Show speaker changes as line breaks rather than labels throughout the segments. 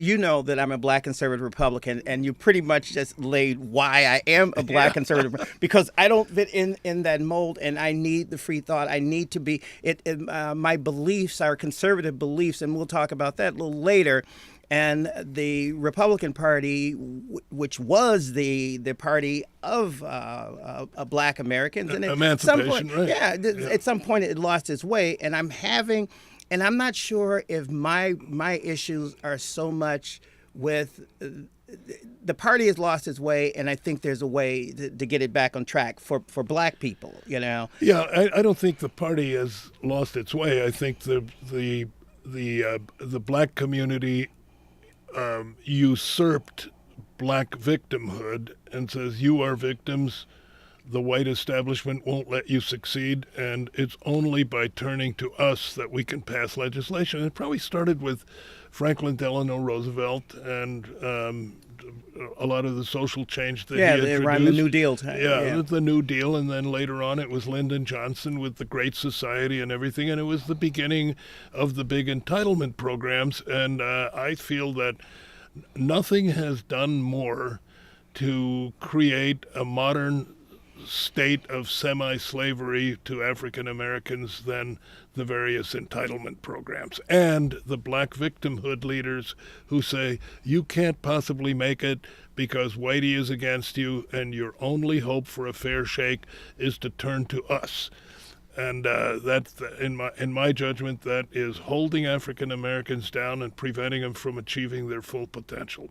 You know that I'm a black conservative Republican, and you pretty much just laid why I am a black conservative, because I don't fit in that mold, and I need the free thought. I need to be my beliefs are conservative beliefs, and we'll talk about that a little later. And the Republican Party, which was the party of black Americans, and at some
Emancipation,
point,
right?
at some point it lost its way, and I'm not sure if my issues are so much with the party has lost its way, and I think there's a way to get it back on track for black people.
Yeah, I don't think the party has lost its way. I think the black community usurped black victimhood and says, you are victims. The white establishment won't let you succeed, and it's only by turning to us that we can pass legislation. It probably started with Franklin Delano Roosevelt and a lot of the social change that he introduced.
Around the New Deal time.
Yeah, the New Deal, and then later on it was Lyndon Johnson with the Great Society and everything, and it was the beginning of the big entitlement programs, and I feel that nothing has done more to create a modern state of semi-slavery to African Americans than the various entitlement programs and the black victimhood leaders who say you can't possibly make it because whitey is against you and your only hope for a fair shake is to turn to us. And that's, in my judgment, that is holding African Americans down and preventing them from achieving their full potential.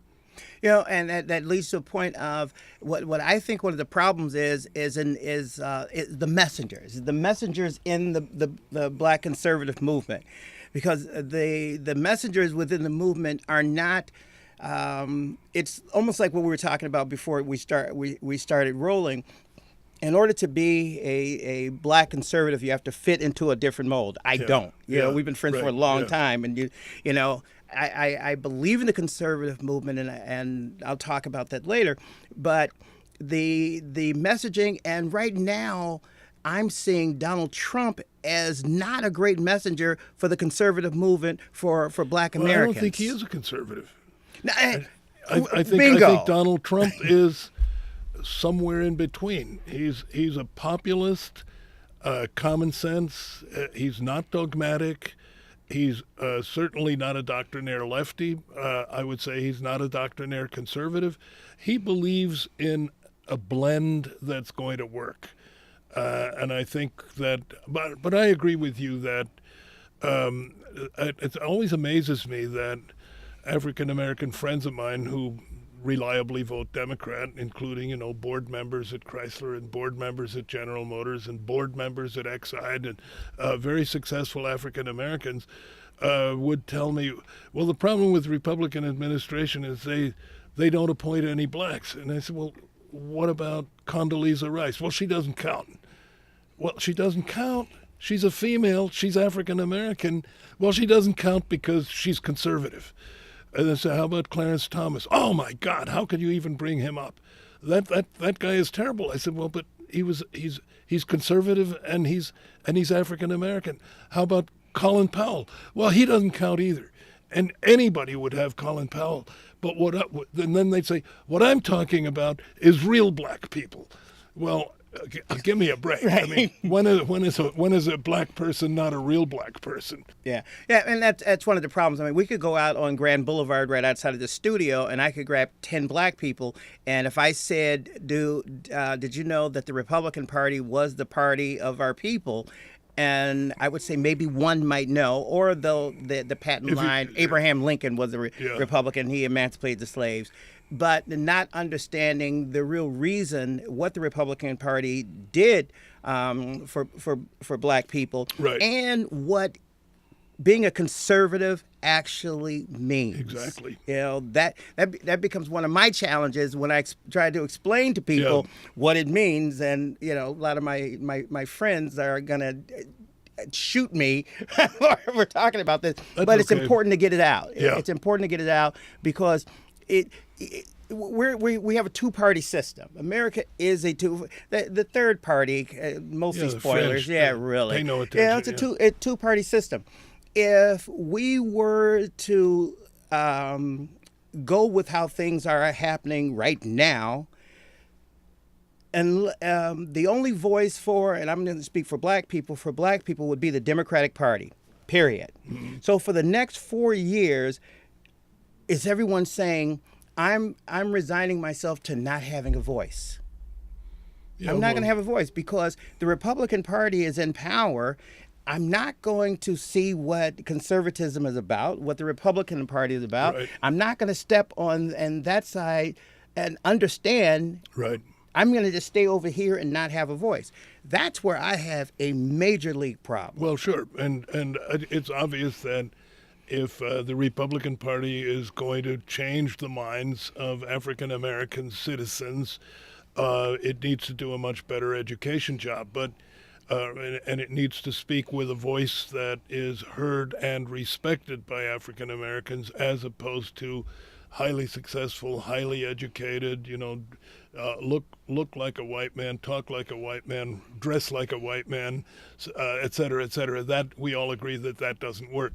And that leads to a point of what I think one of the problems is the messengers in the black conservative movement, because the messengers within the movement are not. It's almost like what we were talking about before we started rolling. In order to be a black conservative, you have to fit into a different mold. I don't. We've been friends for a long time, and I believe in the conservative movement, and I'll talk about that later. But the messaging, and right now, I'm seeing Donald Trump as not a great messenger for the conservative movement for black Americans.
I don't think he is a conservative.
No,
I think Donald Trump is somewhere in between. He's a populist, common sense. He's not dogmatic. He's certainly not a doctrinaire lefty. I would say he's not a doctrinaire conservative. He believes in a blend that's going to work. And I think that, but I agree with you that it always amazes me that African American friends of mine who reliably vote Democrat, including, board members at Chrysler and board members at General Motors and board members at Exide and very successful African Americans would tell me, well, the problem with Republican administration is they don't appoint any blacks. And I said, well, what about Condoleezza Rice? Well, she doesn't count. Well, she doesn't count. She's a female. She's African American. Well, she doesn't count because she's conservative. And they say, how about Clarence Thomas? Oh my God, how could you even bring him up? That guy is terrible. I said, well, but he's conservative and he's African American. How about Colin Powell? Well, he doesn't count either. And anybody would have Colin Powell. But and then they'd say, what I'm talking about is real black people. Well, give me a break.
Right.
I mean, when is a black person not a real black person?
Yeah, and that's one of the problems. I mean, we could go out on Grand Boulevard right outside of the studio, and I could grab 10 black people, and if I said, did you know that the Republican Party was the party of our people? And I would say maybe one might know, or the patent line, Abraham Lincoln was a Republican. He emancipated the slaves. But not understanding the real reason what the Republican Party did for black people,
right,
and what being a conservative actually means.
Exactly.
That becomes one of my challenges when I try to explain to people what it means, and a lot of my friends are gonna shoot me while we're talking about this. But it's important to get it out.
Yeah.
It's important to get it out because we have a two-party system. America is the third party, mostly spoilers.
French,
really.
Pay no attention.
It's a two-party system. If we were to go with how things are happening right now. And the only voice for, and I'm going to speak for black people would be the Democratic Party, period. Mm-hmm. So for the next 4 years, is everyone saying, I'm resigning myself to not having a voice. Yeah, I'm not going to have a voice because the Republican Party is in power. I'm not going to see what conservatism is about, what the Republican Party is about. Right. I'm not going to step on that side and understand.
Right.
I'm going to just stay over here and not have a voice. That's where I have a major league problem.
Well, sure. And it's obvious that if the Republican Party is going to change the minds of African American citizens, it needs to do a much better education job. But and it needs to speak with a voice that is heard and respected by African Americans, as opposed to highly successful, highly educated, look like a white man, talk like a white man, dress like a white man, et cetera, et cetera. That we all agree that doesn't work.